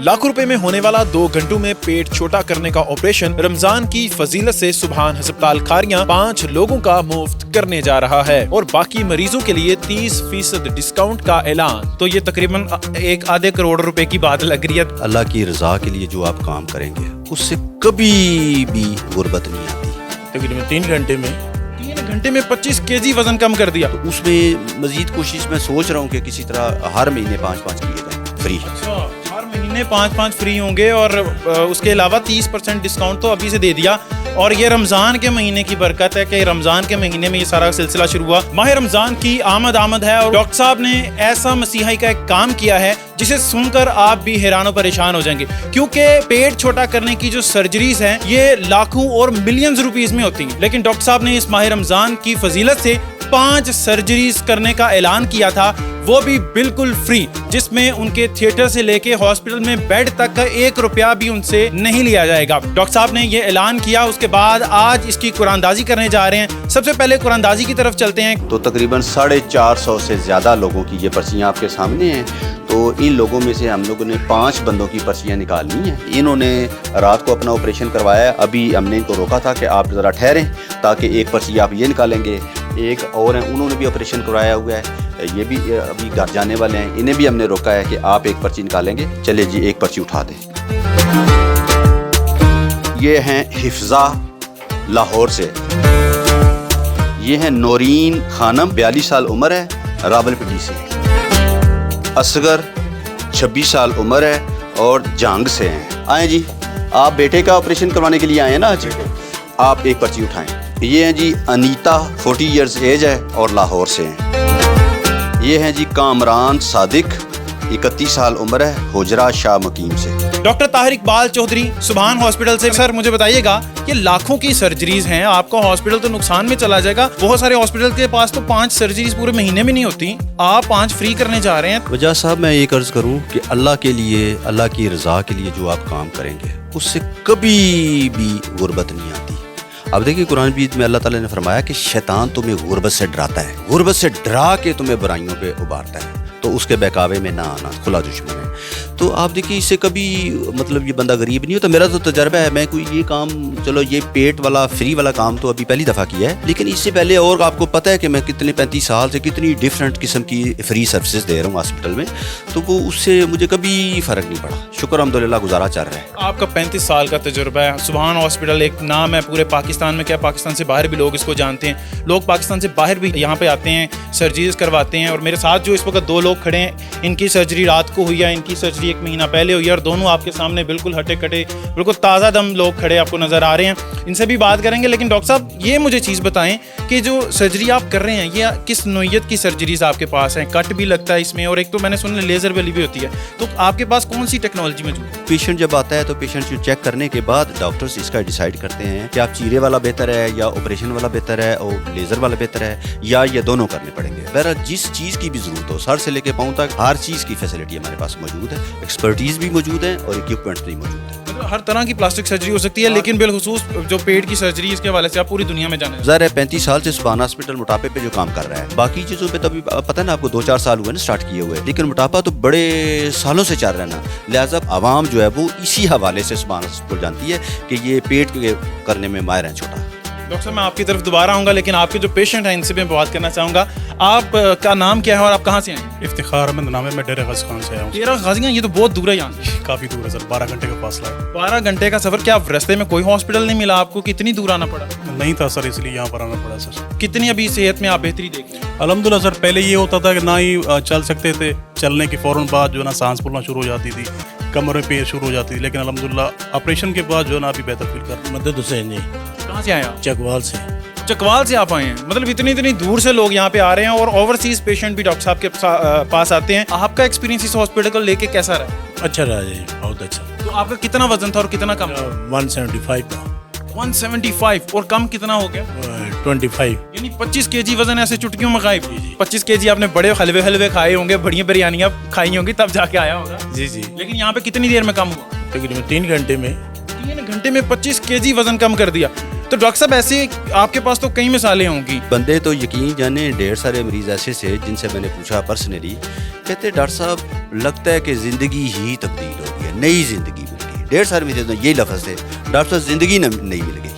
लाखों रुपए में होने वाला 2 घंटों में पेट छोटा करने का ऑपरेशन रमजान की फजीलत से सुभान अस्पताल खारियां 5 लोगों का मुफ्त करने जा रहा है और बाकी मरीजों के लिए 30% डिस्काउंट का ऐलान। तो ये तकरीबन 1.5 करोड़ रुपए की बात लग रही है। अल्लाह की रजा के लिए जो आप काम करेंगे उससे कभी भी गुर्बत नहीं आती। तकरीबन 3 घंटे में 25 केजी वजन कम कर दिया। तो उसमें मजीद कोशिश मैं सोच रहा हूँ कि किसी तरह हर महीने 5-5 किए जाए फ्री। हर महीने 5-5 फ्री होंगे और उसके अलावा 30% डिस्काउंट तो अभी से दे दिया। और ये रमजान के महीने की बरकत है कि रमजान के महीने में ये सारा सिलसिला शुरू हुआ। माह रमजान की आमद है और डॉक्टर साहब ने ऐसा मसीहाई का एक काम किया है जिसे सुनकर आप भी हैरान और परेशान हो जाएंगे, क्योंकि पेट छोटा करने की जो सर्जरीज हैं ये लाखों और मिलियंस रुपीस में होती हैं, लेकिन डॉक्टर साहब ने इस माह रमजान की फजीलत से 5 सर्जरीज करने का ऐलान किया था, वो भी बिल्कुल फ्री, जिसमें उनके थिएटर से लेके हॉस्पिटल में बेड तक का 1 रुपया भी उनसे नहीं लिया जाएगा। डॉक्टर साहब ने ये ऐलान किया, उसके बाद आज इसकी कुरानदाजी करने जा रहे हैं। सबसे पहले कुरानदाजी की तरफ चलते हैं। तो तकरीबन 450 से ज़्यादा लोगों की ये पर्चियाँ आपके सामने हैं। तो इन लोगों में से हम लोगों ने 5 बंदों की पर्चियाँ निकालनी हैं। इन्होंने रात को अपना ऑपरेशन करवाया है। अभी हमने इनको रोका था कि आप ज़रा ठहरें ताकि एक पर्ची आप ये निकालेंगे, एक और हैं उन्होंने भी ऑपरेशन करवाया हुआ है, ये भी अभी घर जाने वाले हैं, इन्हें भी हमने रोका है कि आप एक पर्ची निकालेंगे। चलिए जी एक पर्ची उठा दें। ये हैं हिफ्जा लाहौर से, ये हैं नौरीन खानम 42 साल उम्र है रावलपिंडी से, असगर 26 साल उम्र है और जांग से हैं। आए जी, आप बेटे का ऑपरेशन करवाने के लिए आए हैं ना आज? आप एक पर्ची उठाएं। ये हैं जी अनीता 40 इयर्स एज है और लाहौर से हैं। ये हैं जी कामरान सादिक 31 साल उम्र है हुजरा शाह मकीम से। डॉक्टर ताहिर इकबाल चौधरी सुभान हॉस्पिटल से। सर मुझे बताइएगा, ये लाखों की सर्जरीज हैं, आपका हॉस्पिटल तो नुकसान में चला जाएगा। बहुत सारे हॉस्पिटल के पास तो 5 सर्जरीज पूरे महीने में नहीं होती, आप 5 फ्री करने जा रहे हैं। वजह साहब मैं ये अर्ज करूँ कि अल्लाह के लिए, अल्लाह की रजा के लिए जो आप काम करेंगे उससे कभी भी गुर्बत नहीं आती। अब देखिए कुरान बीत में अल्लाह ताला ने फरमाया कि शैतान तुम्हें गुर्बत से डराता है, गुर्बत से डरा के तुम्हें बुराइयों पे उबारता है, तो उसके बहकावे में ना आना खुला दुश्मन है। तो आप देखिए इससे कभी मतलब ये बंदा गरीब नहीं होता। मेरा तो तजर्बा है, मैं कोई ये काम, चलो ये पेट वाला फ्री वाला काम तो अभी पहली दफ़ा किया है, लेकिन इससे पहले और आपको पता है कि मैं कितने 35 साल से कितनी डिफरेंट किस्म की फ्री सर्विसेज दे रहा हूँ हॉस्पिटल में, तो वो उससे मुझे कभी फ़र्क नहीं पड़ा। शुक्र अल्हम्दुलिल्लाह गुजारा चल रहा है। आपका 35 साल का तजुर्बा है। सुभान हॉस्पिटल एक नाम है पूरे पाकिस्तान में, क्या पाकिस्तान से बाहर भी लोग इसको जानते हैं। लोग पाकिस्तान से बाहर भी यहाँ पे आते हैं, सर्जरीज करवाते हैं। और मेरे साथ जो इस वक्त 2 लोग खड़े हैं, इनकी सर्जरी रात को हुई है, इनकी सर्जरी 1 महीना पहले हुई है, और दोनों आपके सामने बिल्कुल हटे कटे, बिल्कुल ताज़ा दम लोग खड़े आपको नज़र आ रहे हैं। इनसे भी बात करेंगे। लेकिन डॉक्टर साहब ये मुझे चीज़ बताएं कि जो सर्जरी आप कर रहे हैं ये किस नोयत की सर्जरीज आपके पास हैं? कट भी लगता है इसमें, और एक तो मैंने सुना लेज़र वाली भी होती है, तो आपके पास कौन सी टेक्नोलॉजी मौजूद है? पेशेंट जब आता है तो पेशेंट को चेक करने के बाद डॉक्टर्स इसका डिसाइड करते हैं कि आप चीरे वाला बेहतर है या ऑपरेशन वाला बेहतर है और लेज़र वाला बेहतर है, या ये दोनों करने पड़ेंगे। बहरहाल जिस चीज़ की भी ज़रूरत हो, सर से लेके पाँव तक हर चीज़ की फैसिलिटी हमारे पास मौजूद है, एक्सपर्टीज़ भी मौजूद है और इक्विपमेंट्स भी मौजूद है। मतलब हर तरह की प्लास्टिक सर्जरी हो सकती है, लेकिन बिलखुसूस जो पेट की सर्जरी इसके हवाले से आप पूरी दुनिया में जाने। ज़ाहिर है 35 साल से सुभान हॉस्पिटल मोटापे पे जो काम कर रहा है, बाकी चीज़ों पे तो अभी पता है ना आपको 2-4 साल हुए ना स्टार्ट किए हुए, लेकिन मोटापा तो बड़े सालों से चल रहा है ना, लिहाजा आवाम जो है वो इसी हवाले से सुभान हॉस्पिटल जानती है कि ये पेट के करने में माहिर है छोटा। डॉक्टर साहब मैं आपकी तरफ दोबारा आऊँगा, लेकिन आपके जो पेशेंट हैं इनसे भी बात करना चाहूँगा। आपका नाम क्या है और आप कहाँ से हैं? इफ्तिखार अहमद नाम है, मैं डेरा गाजी खान से आया हूँ। डेरा गाजियाँ, ये तो बहुत दूर है यहाँ से। काफ़ी दूर है सर, 12 घंटे का फासला है। 12 घंटे का सफ़र। क्या रास्ते में कोई हॉस्पिटल नहीं मिला आपको? कितनी दूर आना पड़ा? नहीं था सर, इसलिए यहाँ पर आना पड़ा सर। कितनी अभी सेहत में आप बेहतरी देख रहे हैं? अल्हम्दुलिल्लाह सर, पहले ये होता था कि ना ही चल सकते थे, चलने के फ़ौरन बाद जो है ना सांस फूलना शुरू हो जाती थी, कमर में पेन शुरू हो जाती थी, लेकिन अल्हम्दुलिल्लाह ऑपरेशन के बाद जो है ना अभी बेहतर फील कर। मदद हुसैन जी। कहाँ से आए आप? चकवाल से। चकवाल से आप आए हैं? मतलब इतनी दूर से लोग यहाँ पे आ रहे हैं, और ओवरसीज पेशेंट भी डॉक्टर साहब के पास आते हैं। आपका एक्सपीरियंस इस हॉस्पिटल को लेके कैसा रहा? अच्छा रहा जी, बहुत अच्छा। तो आपका कितना वजन था और कितना कम? 175 था। 175 और कम कितना हो गया? 25। यानी 25 केजी वजन ऐसे चुटकियों में गायब। 25 केजी आपने बड़े हलवे खाए होंगे, बढ़िया बिरयानियाँ खाई होंगी, तब जाके आया होगा। जी जी। लेकिन यहाँ पे कितनी देर में कम हुआ? तकरीबन 3 घंटे में। 3 घंटे में 25 केजी वजन कम कर दिया। तो डॉक्टर साहब ऐसे आपके पास तो कई मिसालें होंगी। बंदे तो यकीन जाने, ढेर सारे मरीज ऐसे से जिनसे मैंने पूछा पर्सनली, कहते डॉक्टर साहब लगता है कि ज़िंदगी ही तब्दील हो गई है, नई ज़िंदगी मिल गई। ढेर सारे मेरे तो यही लफ्ज़ थे, डॉक्टर साहब ज़िंदगी नई मिल गई।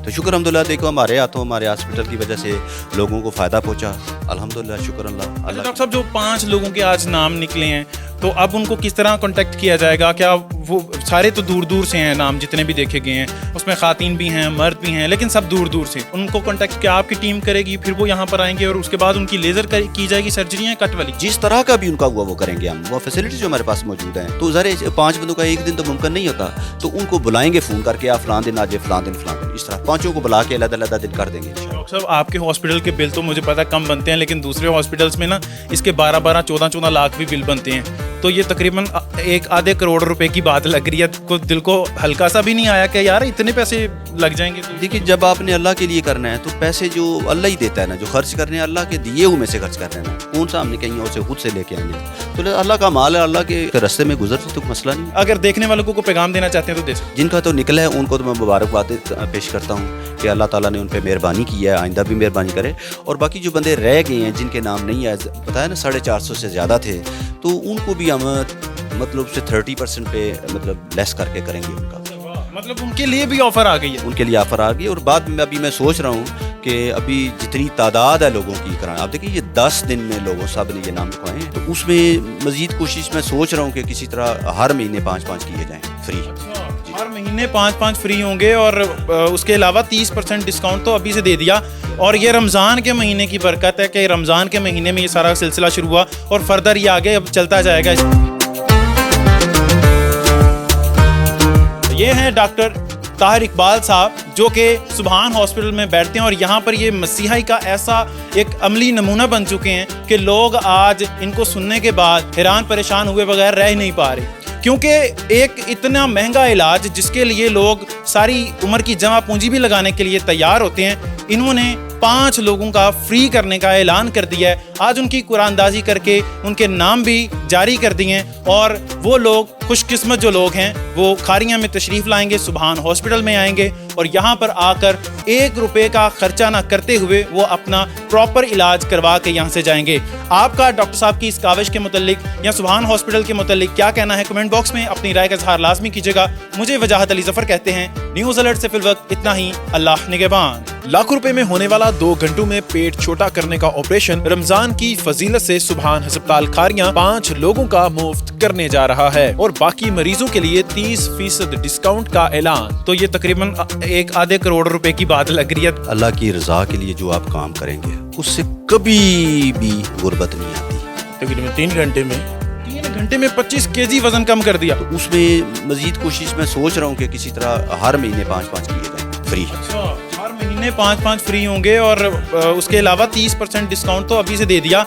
तो शुक्र अल्हम्दुलिल्लाह, देखो हमारे हाथों हमारे हॉस्पिटल की वजह से लोगों को फ़ायदा पहुंचा, अल्हम्दुलिल्लाह, शुक्र अल्लाह। डॉक्टर साहब, जो 5 लोगों के आज नाम निकले हैं, तो अब उनको किस तरह कांटेक्ट किया जाएगा? क्या वो सारे तो दूर दूर से हैं, नाम जितने भी देखे गए हैं उसमें खातीन भी हैं, मर्द भी हैं, लेकिन सब दूर दूर से। उनको कांटेक्ट क्या आपकी टीम करेगी? फिर वो यहाँ पर आएंगे और उसके बाद उनकी लेज़र की जाएगी सर्जरी है कट वाली? जिस तरह का भी उनका हुआ वो करेंगे हम, वो फैसिलिटीज जो हमारे पास मौजूद हैं। तो ज़रा 5 बंदों का एक दिन तो मुमकिन नहीं होता, तो उनको बुलाएंगे फ़ोन करके, आप फलां दिन आ जाए, फलां दिन, इस तरह 5 को बुला के अलग-अलग दिन कर देंगे। डॉक्टर साहब, आपके हॉस्पिटल के बिल तो मुझे पता कम बनते हैं, लेकिन दूसरे हॉस्पिटल्स में ना इसके 12-12, 14-14 लाख भी बिल बनते हैं। तो ये तकरीबन 1-आधे करोड़ रुपए की बात लग रही है। को दिल को हल्का सा भी नहीं आया कि यार इतने पैसे लग जाएंगे? देखिए, जब आपने अल्लाह के लिए करना है तो पैसे जो अल्लाह ही देता है ना, जो खर्च करने हैं अल्लाह के दिए हुए में से खर्च करने हैं ना, कौन सा हमने कहीं और से खुद से लेके आएंगे? तो अल्लाह का माल है, अल्लाह के रास्ते में गुजर तो मसला नहीं। अगर देखने वालों को पैगाम देना चाहते हैं तो दे सकते हैं। जिनका तो निकला है उनको तो मैं मुबारकबाद पेश करता हूँ कि अल्लाह ताला ने उन पर मेहरबानी की है, आइंदा भी मेहरबानी करे। और बाकी जो बंदे रह गए हैं जिनके नाम नहीं आए, बताया ना 450 से ज़्यादा थे, तो उनको भी हम मतलब से 30% पे मतलब लेस करके करेंगे उनका। मतलब उनके लिए भी ऑफर आ गई है? उनके लिए ऑफर आ गई। और बाद में अभी मैं सोच रहा हूँ कि अभी जितनी तादाद है लोगों की कराना, आप देखिए ये 10 दिन में लोगों सब ने ये नाम लिखवाए हैं, तो उसमें मजीद कोशिश मैं सोच रहा हूँ कि किसी तरह हर महीने 5-5 किए जाएँ फ्री। हर महीने 5-5 फ्री होंगे और उसके अलावा 30% डिस्काउंट तो अभी से दे दिया। और ये रमज़ान के महीने की बरकत है कि रमज़ान के महीने में ये सारा सिलसिला शुरू हुआ और फर्दर ये आगे अब चलता जाएगा। ये हैं डॉक्टर ताहिर इकबाल साहब, जो कि सुभान हॉस्पिटल में बैठते हैं और यहाँ पर ये मसीहाई का ऐसा एक अमली नमूना बन चुके हैं कि लोग आज इनको सुनने के बाद हैरान परेशान हुए बगैर रह नहीं पा रहे, क्योंकि एक इतना महंगा इलाज जिसके लिए लोग सारी उम्र की जमा पूंजी भी लगाने के लिए तैयार होते हैं, इन्होंने 5 लोगों का फ्री करने का ऐलान कर दिया है। आज उनकी कुरानदाजी करके उनके नाम भी जारी कर दिए हैं और वो लोग खुशकिस्मत जो लोग हैं वो खारियां में तशरीफ़ लाएंगे, सुभान हॉस्पिटल में आएंगे और यहाँ पर आकर 1 रुपये का खर्चा ना करते हुए वो अपना प्रॉपर इलाज करवा के यहाँ से जाएंगे। आपका डॉक्टर साहब की इस काविश के मुतल्लिक या सुभान हॉस्पिटल के मुतल्लिक क्या कहना है? कमेंट बॉक्स में अपनी राय का इज़हार लाजमी कीजिएगा। मुझे वजाहत अली ज़फ़र कहते हैं। न्यूज़ अलर्ट से फिल वक्त इतना ही। अल्लाह निगहबान। लाखों रुपए में होने वाला 2 घंटों में पेट छोटा करने का ऑपरेशन रमजान की फजीलत से सुभान अस्पताल खारियां 5 लोगों का मुफ्त करने जा रहा है और बाकी मरीजों के लिए 30% डिस्काउंट का ऐलान। तो ये तकरीबन 1-आधे करोड़ रुपए की बात लग रही है। अल्लाह की रज़ा के लिए जो आप काम करेंगे उससे कभी भी गुर्बत नहीं आती। तकरीबन 3 घंटे में 3 घंटे में 25 केजी वजन कम कर दिया। तो उसमें मजीद कोशिश मैं सोच रहा हूँ कि किसी तरह हर महीने 5-5 किए जाएँ फ्री। हर महीने 5-5 फ्री होंगे और उसके अलावा 30% डिस्काउंट तो अभी से दे दिया।